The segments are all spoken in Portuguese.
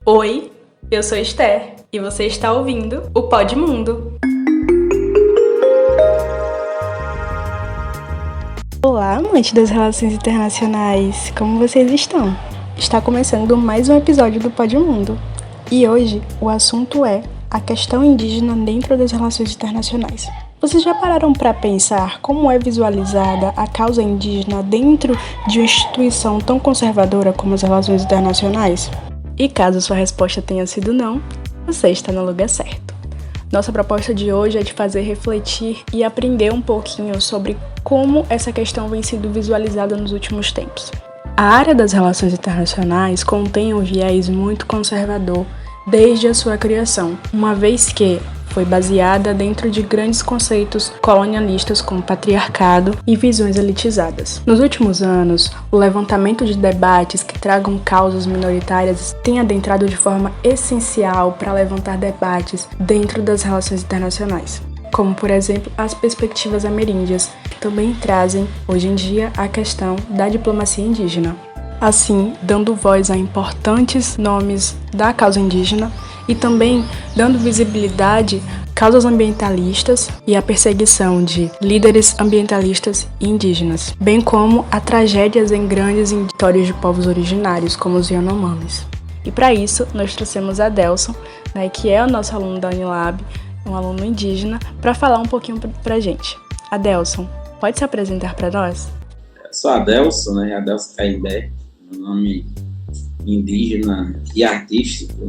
Oi, eu sou Esther e você está ouvindo o Pod Mundo. Olá, amantes das relações internacionais, como vocês estão? Está começando mais um episódio do Pod Mundo e hoje o assunto é a questão indígena dentro das relações internacionais. Vocês já pararam para pensar como é visualizada a causa indígena dentro de uma instituição tão conservadora como as relações internacionais? E caso sua resposta tenha sido não, você está no lugar certo. Nossa proposta de hoje é de fazer refletir e aprender um pouquinho sobre como essa questão vem sendo visualizada nos últimos tempos. A área das relações internacionais contém um viés muito conservador desde a sua criação, uma vez que foi baseada dentro de grandes conceitos colonialistas como patriarcado e visões elitizadas. Nos últimos anos, o levantamento de debates que tragam causas minoritárias tem adentrado de forma essencial para levantar debates dentro das relações internacionais, como, por exemplo, as perspectivas ameríndias, que também trazem, hoje em dia, a questão da diplomacia indígena. Assim, dando voz a importantes nomes da causa indígena e também dando visibilidade a causas ambientalistas e a perseguição de líderes ambientalistas e indígenas, bem como a tragédias em grandes histórias de povos originários, como os Yanomamis. E para isso, nós trouxemos a Adelson, que é o nosso aluno da Unilab, um aluno indígena, para falar um pouquinho para a gente. Adelson, pode se apresentar para nós? Eu sou Adelson, Adelson Caimbé, meu nome indígena e artístico,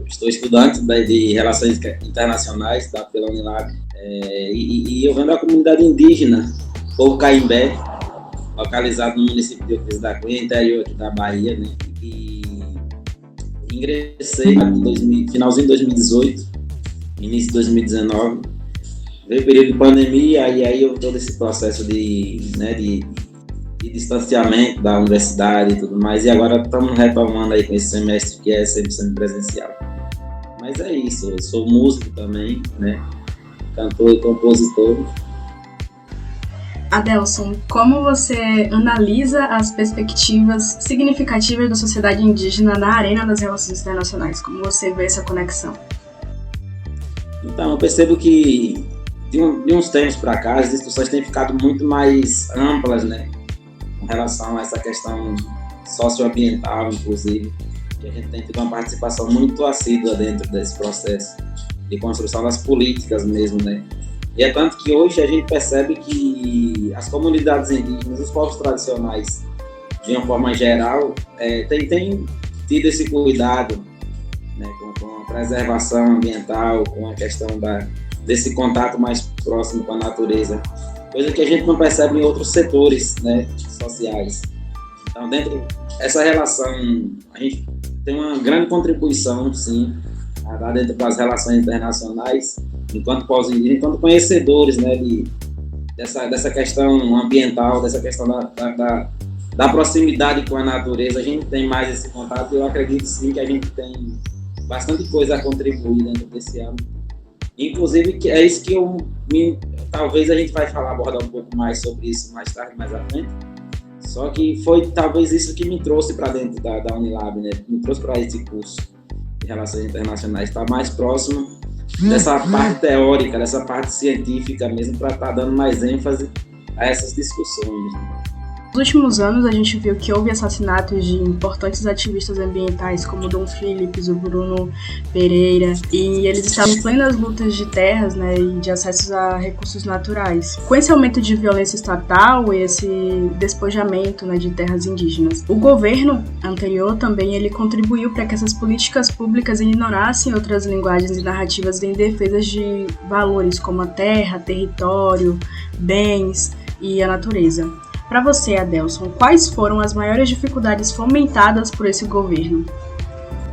Estou estudante de Relações Internacionais pela Unilab e eu venho da comunidade indígena, povo Caimbé, localizado no município de Ofício da Cunha, interior aqui da Bahia, e ingressei no finalzinho de 2018, início de 2019, veio o período de pandemia, e aí eu todo esse processo de distanciamento da universidade e tudo mais, e agora estamos retomando aí com esse semestre que é 100% presencial. Mas é isso, eu sou músico também, cantor e compositor. Adelson, como você analisa as perspectivas significativas da sociedade indígena na arena das relações internacionais? Como você vê essa conexão? Então, eu percebo que de uns tempos para cá as discussões têm ficado muito mais amplas, com relação a essa questão socioambiental, inclusive, que a gente tem tido uma participação muito assídua dentro desse processo de construção das políticas mesmo, E é tanto que hoje a gente percebe que as comunidades indígenas, os povos tradicionais, de uma forma geral, têm tido esse cuidado, com a preservação ambiental, com a questão desse contato mais próximo com a natureza, coisa que a gente não percebe em outros setores, sociais. Então, dentro dessa relação, a gente tem uma grande contribuição, sim, a dar dentro das relações internacionais, enquanto povos indígenas, enquanto conhecedores, dessa questão ambiental, dessa questão da proximidade com a natureza. A gente tem mais esse contato e eu acredito, sim, que a gente tem bastante coisa a contribuir dentro desse âmbito. Inclusive, que é isso que talvez a gente vai abordar um pouco mais sobre isso mais tarde, mais à frente. Só que foi talvez isso que me trouxe para dentro da Unilab, me trouxe para esse curso de Relações Internacionais, estar mais próximo dessa parte teórica, dessa parte científica mesmo, para estar dando mais ênfase a essas discussões. Nos últimos anos, a gente viu que houve assassinatos de importantes ativistas ambientais, como Dom Phillips, o Bruno Pereira, e eles estavam em plenas lutas de terras, e de acessos a recursos naturais. Com esse aumento de violência estatal e esse despojamento, de terras indígenas, o governo anterior também ele contribuiu para que essas políticas públicas ignorassem outras linguagens e narrativas em defesa de valores como a terra, território, bens e a natureza. Para você, Adelson, quais foram as maiores dificuldades fomentadas por esse governo?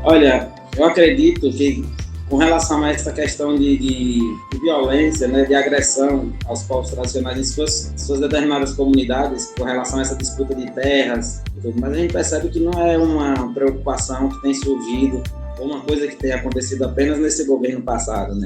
Olha, eu acredito que com relação a essa questão de violência, de agressão aos povos tradicionais em suas determinadas comunidades, com relação a essa disputa de terras, mas a gente percebe que não é uma preocupação que tem surgido, ou uma coisa que tem acontecido apenas nesse governo passado,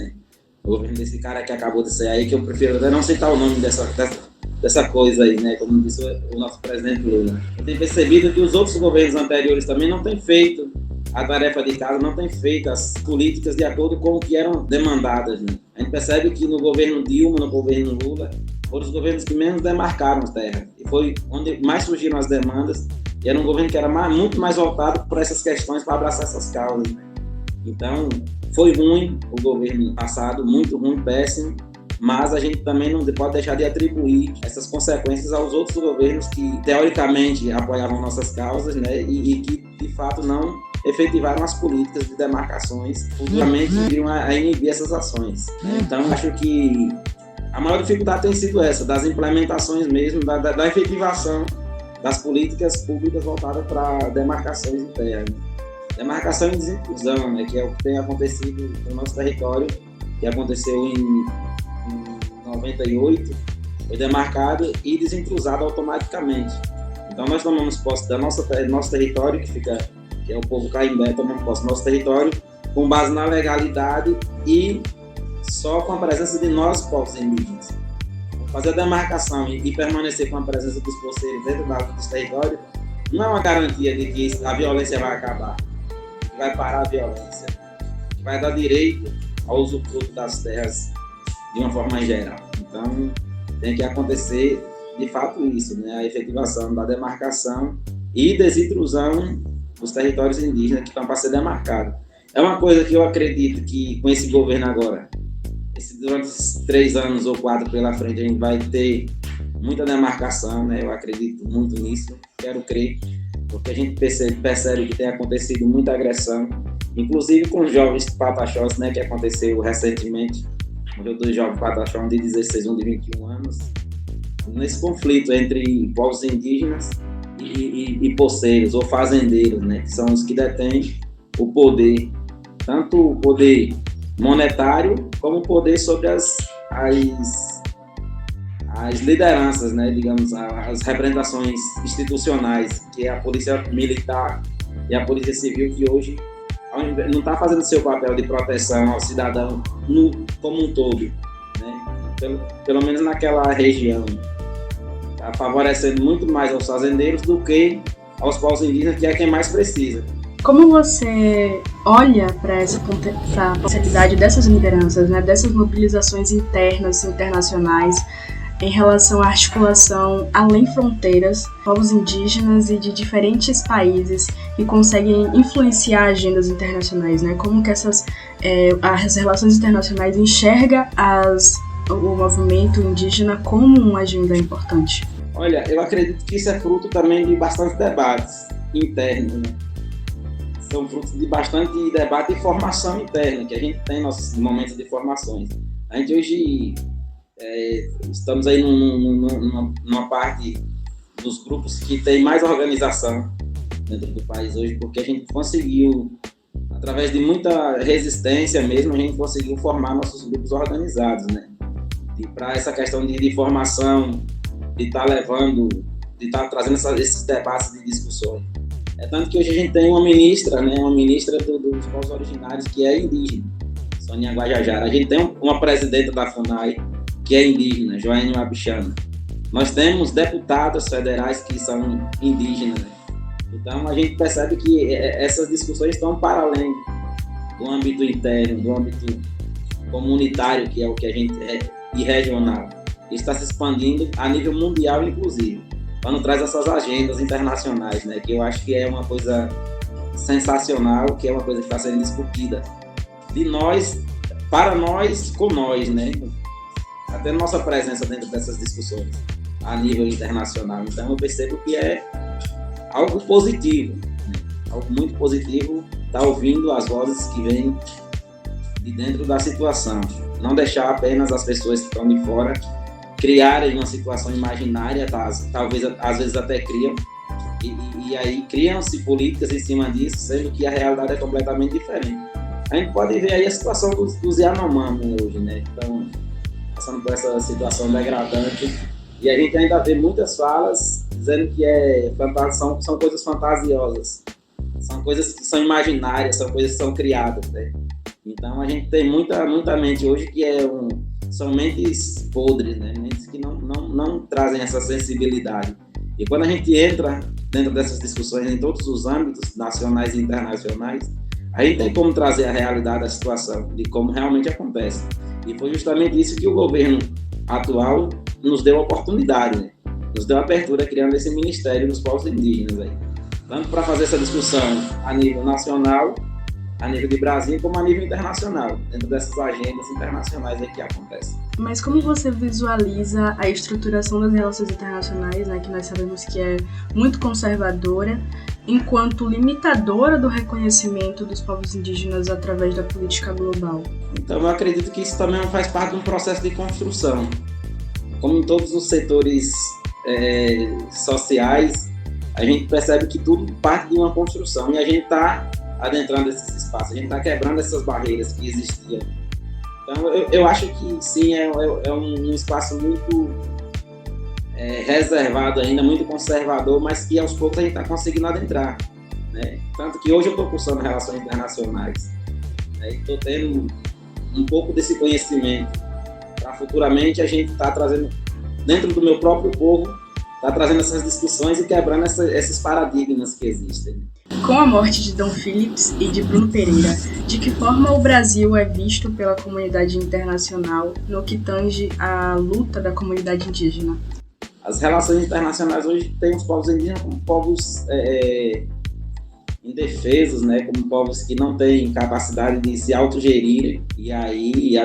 O governo desse cara que acabou de sair aí, que eu prefiro até não citar o nome dessa coisa aí, como disse o nosso presidente Lula. Eu tenho percebido que os outros governos anteriores também não têm feito a tarefa de casa, não tem feito as políticas de acordo com o que eram demandadas, né? A gente percebe que no governo Dilma, no governo Lula, foram os governos que menos demarcaram as terras. E foi onde mais surgiram as demandas. E era um governo que era muito mais voltado para essas questões, para abraçar essas causas, né? Então, foi ruim o governo passado, muito ruim, péssimo, mas a gente também não pode deixar de atribuir essas consequências aos outros governos que, teoricamente, apoiavam nossas causas, né, e que, de fato, não efetivaram as políticas de demarcações, futuramente viram a inibir essas ações, né? Então, acho que a maior dificuldade tem sido essa, das implementações mesmo, da efetivação das políticas públicas voltadas para demarcações de terra, né? Demarcação e desinclusão, né, que é o que tem acontecido no nosso território, que aconteceu em 98, foi demarcado e desincruzado automaticamente. Então nós tomamos posse do nosso território, que é o povo caimbé, tomamos posse do nosso território com base na legalidade e só com a presença de nós, povos indígenas. Fazer a demarcação e permanecer com a presença dos poceiros dentro dos territórios não é uma garantia de que a violência vai acabar, que vai parar a violência, que vai dar direito ao usufruto das terras de uma forma geral. Então, tem que acontecer, de fato, isso, né? A efetivação da demarcação e desintrusão dos territórios indígenas que estão para ser demarcados. É uma coisa que eu acredito que, com esse governo agora, durante esses 3 anos ou 4 pela frente, a gente vai ter muita demarcação, né? Eu acredito muito nisso, quero crer, porque a gente percebe que tem acontecido muita agressão, inclusive com os jovens pataxós, né, que aconteceu recentemente. Morreu 2 jovens pataxós, um de 16 e um de 21 anos, nesse conflito entre povos indígenas e poceiros ou fazendeiros, né, que são os que detêm o poder, tanto o poder monetário como o poder sobre as lideranças, né, digamos, as representações institucionais, que é a polícia militar e a polícia civil, que hoje não está fazendo seu papel de proteção ao cidadão como um todo, né? Pelo menos naquela região. Está favorecendo muito mais aos fazendeiros do que aos povos indígenas, que é quem mais precisa. Como você olha para essa potencialidade dessas lideranças, né, dessas mobilizações internas e internacionais em relação à articulação além fronteiras, povos indígenas e de diferentes países que conseguem influenciar agendas internacionais, né? Como que as relações internacionais enxergam o movimento indígena como uma agenda importante? Olha, eu acredito que isso é fruto também de bastantes debates internos, né? São frutos de bastante debate e formação interna, que a gente tem nossos momentos de formações. A gente hoje estamos aí numa parte dos grupos que tem mais organização dentro do país hoje, porque a gente conseguiu, através de muita resistência mesmo, a gente conseguiu formar nossos grupos organizados, né? E para essa questão de formação, de estar trazendo esses debates de discussões. É tanto que hoje a gente tem uma ministra, né, dos povos originários, que é indígena, Sonia Guajajara. A gente tem uma presidenta da FUNAI, que é indígena, Joênia Wapichana. Nós temos deputados federais que são indígenas, né? Então a gente percebe que essas discussões estão para além do âmbito interno, do âmbito comunitário, que é o que a gente e regional. Está se expandindo a nível mundial, inclusive, quando traz essas agendas internacionais, né, que eu acho que é uma coisa sensacional, que é uma coisa que está sendo discutida de nós, para nós, com nós, né, até nossa presença dentro dessas discussões a nível internacional. Então eu percebo que é algo positivo, né, algo muito positivo, estar ouvindo as vozes que vêm de dentro da situação, não deixar apenas as pessoas que estão de fora criarem uma situação imaginária, talvez às vezes até criam, e aí criam-se políticas em cima disso, sendo que a realidade é completamente diferente. A gente pode ver aí a situação dos Yanomami hoje, né? Então, passando por essa situação degradante, e a gente ainda vê muitas falas dizendo que são coisas fantasiosas, são coisas que são imaginárias, são coisas que são criadas, né? Então a gente tem muita mente hoje que são mentes podres, né? Mentes que não trazem essa sensibilidade. E quando a gente entra dentro dessas discussões em todos os âmbitos, nacionais e internacionais, a gente tem como trazer a realidade da situação, de como realmente acontece. E foi justamente isso que o governo atual nos deu a oportunidade, né? Nos deu a abertura criando esse Ministério dos Povos Indígenas aí. Tanto para fazer essa discussão a nível nacional, a nível de Brasil, como a nível internacional, dentro dessas agendas internacionais aí que acontecem. Mas como você visualiza a estruturação das relações internacionais, né, que nós sabemos que é muito conservadora, enquanto limitadora do reconhecimento dos povos indígenas através da política global? Então eu acredito que isso também faz parte de um processo de construção. Como em todos os setores sociais, a gente percebe que tudo parte de uma construção e a gente está adentrando esses espaços, a gente está quebrando essas barreiras que existiam. Então, eu acho que sim, é um espaço muito reservado ainda, muito conservador, mas que aos poucos a gente está conseguindo adentrar, né? Tanto que hoje eu estou cursando Relações Internacionais, né? E estou tendo um pouco desse conhecimento para futuramente a gente estar trazendo, dentro do meu próprio povo, está trazendo essas discussões e quebrando esses paradigmas que existem. Com a morte de Dom Phillips e de Bruno Pereira, de que forma o Brasil é visto pela comunidade internacional no que tange à luta da comunidade indígena? As relações internacionais hoje têm os povos indígenas como povos indefesos, né, como povos que não têm capacidade de se autogerir. E aí,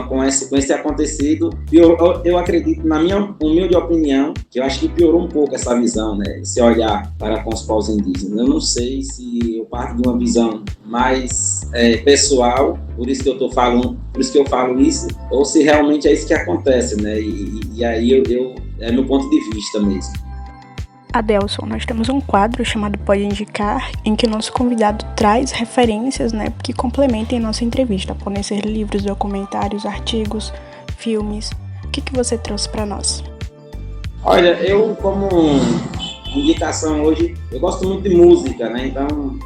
com esse acontecido, eu acredito, na minha humilde opinião, que eu acho que piorou um pouco essa visão, né, esse olhar para com os povos indígenas. Eu não sei se eu parto de uma visão mais pessoal, por isso que eu falo isso, ou se realmente é isso que acontece, né, e aí é meu ponto de vista mesmo. Adelson, nós temos um quadro chamado Pode Indicar, em que o nosso convidado traz referências, né, que complementem nossa entrevista. Podem ser livros, documentários, artigos, filmes. O que você trouxe para nós? Olha, eu como indicação hoje, eu gosto muito de música, né? Então,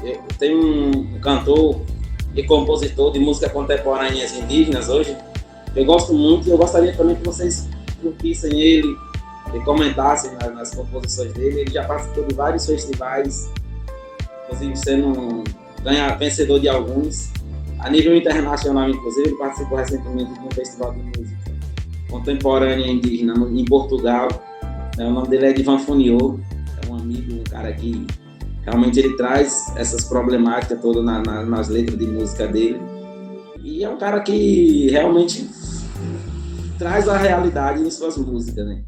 eu tenho um cantor e compositor de música contemporânea indígenas hoje. Eu gosto muito e eu gostaria também que vocês curtissem ele e comentassem nas composições dele. Ele já participou de vários festivais, inclusive sendo vencedor de alguns. A nível internacional, inclusive, ele participou recentemente de um festival de música contemporânea indígena em Portugal. O nome dele é Divan Funiô, é um amigo, um cara que realmente ele traz essas problemáticas todas nas letras de música dele. E é um cara que realmente traz a realidade em suas músicas, né?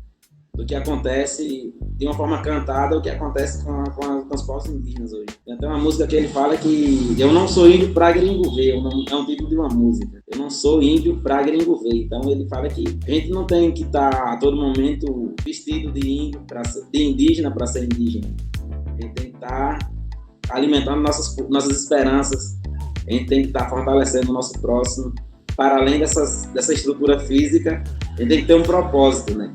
Do que acontece de uma forma cantada, o que acontece com os povos indígenas hoje. Tem uma música que ele fala que eu não sou índio pra gringo ver, é um título de uma música. Eu não sou índio pra gringo ver. Então ele fala que a gente não tem que estar a todo momento vestido de índio, de indígena para ser indígena. A gente tem que estar alimentando nossas esperanças, a gente tem que estar fortalecendo o nosso próximo. Para além dessa estrutura física, a gente tem que ter um propósito, né?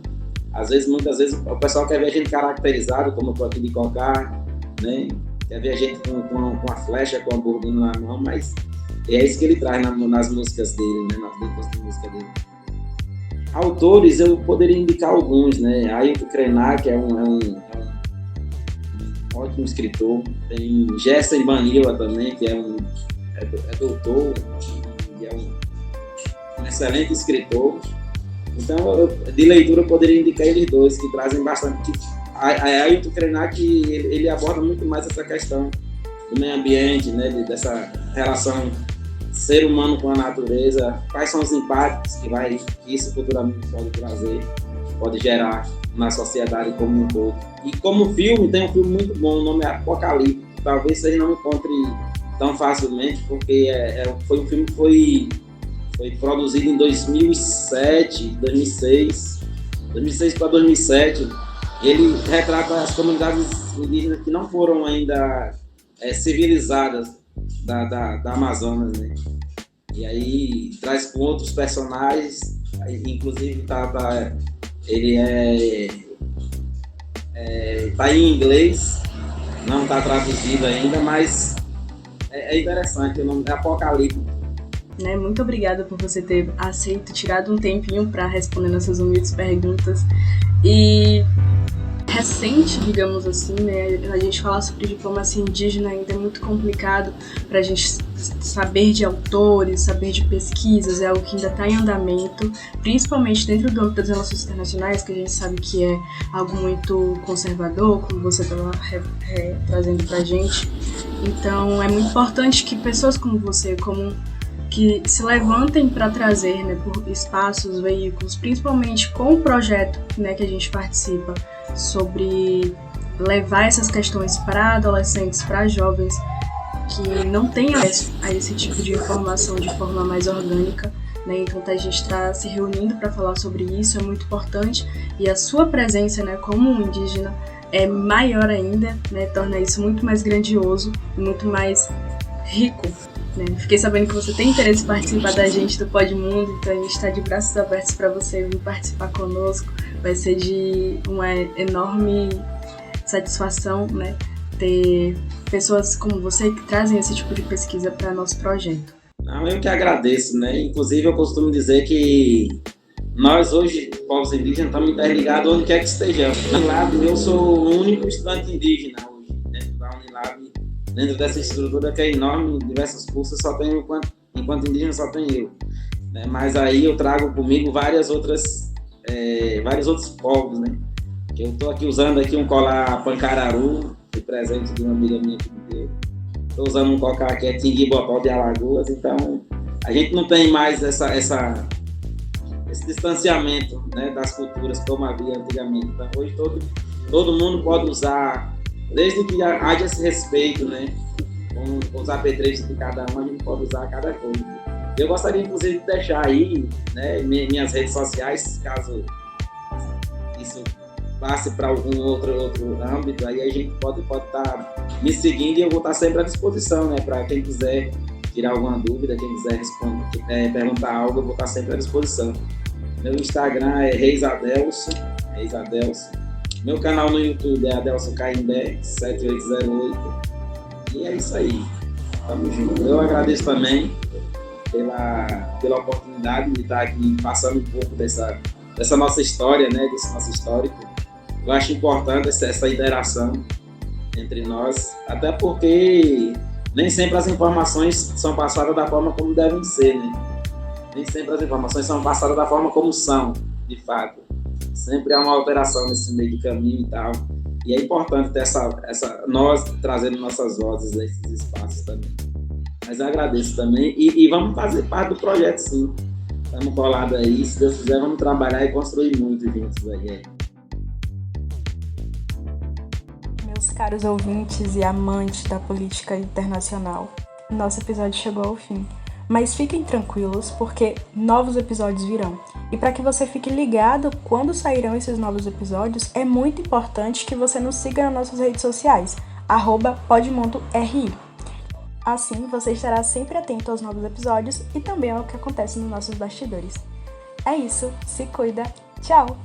Muitas vezes, o pessoal quer ver a gente caracterizado, como eu estou aqui de Cocá, né? Quer ver a gente com a flecha, com a borduna na mão, mas é isso que ele traz nas músicas dele, né? Nas letras de música dele. Autores, eu poderia indicar alguns, né? Ailton Krenak é um ótimo escritor. Tem Gerson Banila também, que é doutor e é um excelente escritor. Então, de leitura, eu poderia indicar eles dois, que trazem bastante. A Ailton Krenak, ele aborda muito mais essa questão do meio ambiente, né, dessa relação ser humano com a natureza, quais são os impactos que isso futuramente pode trazer, pode gerar na sociedade como um todo. E como filme, tem um filme muito bom, o nome é Apocalipse. Talvez vocês não encontrem tão facilmente, porque foi um filme que foi produzido em 2007, 2006 para 2007. Ele retrata as comunidades indígenas que não foram ainda civilizadas da Amazonas, né? E aí traz com outros personagens, inclusive ele tá em inglês, não está traduzido ainda, mas é interessante, o nome é Apocalipse. Muito obrigada por você ter tirado um tempinho para responder nossas humildes perguntas. E recente, digamos assim, né? A gente falar sobre diplomacia indígena ainda é muito complicado para a gente saber de autores, saber de pesquisas, é algo que ainda está em andamento, principalmente dentro do âmbito das relações internacionais, que a gente sabe que é algo muito conservador, como você estava trazendo para a gente. Então é muito importante que pessoas como você, que se levantem para trazer, né, por espaços, veículos, principalmente com o projeto, né, que a gente participa, sobre levar essas questões para adolescentes, para jovens que não têm acesso a esse tipo de informação de forma mais orgânica, né? Então a gente está se reunindo para falar sobre isso, é muito importante, e a sua presença, né, como um indígena é maior ainda, né, torna isso muito mais grandioso, muito mais rico. Fiquei sabendo que você tem interesse em participar da gente do Podmundo, então a gente está de braços abertos para você vir participar conosco. Vai ser de uma enorme satisfação, né, ter pessoas como você que trazem esse tipo de pesquisa para nosso projeto. Não, eu que agradeço, né? Inclusive eu costumo dizer que nós hoje, povos indígenas, estamos interligados onde quer que estejamos. Na Unilab, eu sou o único estudante indígena hoje, dentro da Unilab. Dentro dessa estrutura que é enorme, diversos cursos, só tenho, enquanto indígena só tenho eu. Né? Mas aí eu trago comigo vários outros povos, né? Eu estou aqui usando aqui um colar pancararu, de presente de uma amiga minha que me deu. Estou usando um cocar que é tingui-botó de Alagoas, então a gente não tem mais esse distanciamento, né, das culturas como havia antigamente. Então hoje todo mundo pode usar, desde que haja esse respeito, né, com os apetrechos de cada um, a gente pode usar cada coisa. Eu gostaria, inclusive, de deixar aí, né, minhas redes sociais, caso isso passe para algum outro âmbito, aí a gente pode estar me seguindo, e eu vou estar sempre à disposição, né, para quem quiser tirar alguma dúvida, quem quiser perguntar algo, eu vou estar sempre à disposição. Meu Instagram é Reis Adelso. Meu canal no YouTube é Adelso Caimbé 7808. E é isso aí. Tamo junto. Eu agradeço também pela oportunidade de estar aqui passando um pouco dessa nossa história, né? Desse nosso histórico. Eu acho importante essa interação entre nós, até porque nem sempre as informações são passadas da forma como devem ser, né? Nem sempre as informações são passadas da forma como são, de fato. Sempre há uma alteração nesse meio de caminho e tal. E é importante ter nós trazendo nossas vozes nesses espaços também. Mas eu agradeço também. E vamos fazer parte do projeto, sim. Estamos colados aí. Se Deus quiser, vamos trabalhar e construir muito juntos aí. Meus caros ouvintes e amantes da política internacional, nosso episódio chegou ao fim. Mas fiquem tranquilos, porque novos episódios virão. E para que você fique ligado quando sairão esses novos episódios, é muito importante que você nos siga nas nossas redes sociais, @podmundori. Assim, você estará sempre atento aos novos episódios e também ao que acontece nos nossos bastidores. É isso, se cuida, tchau!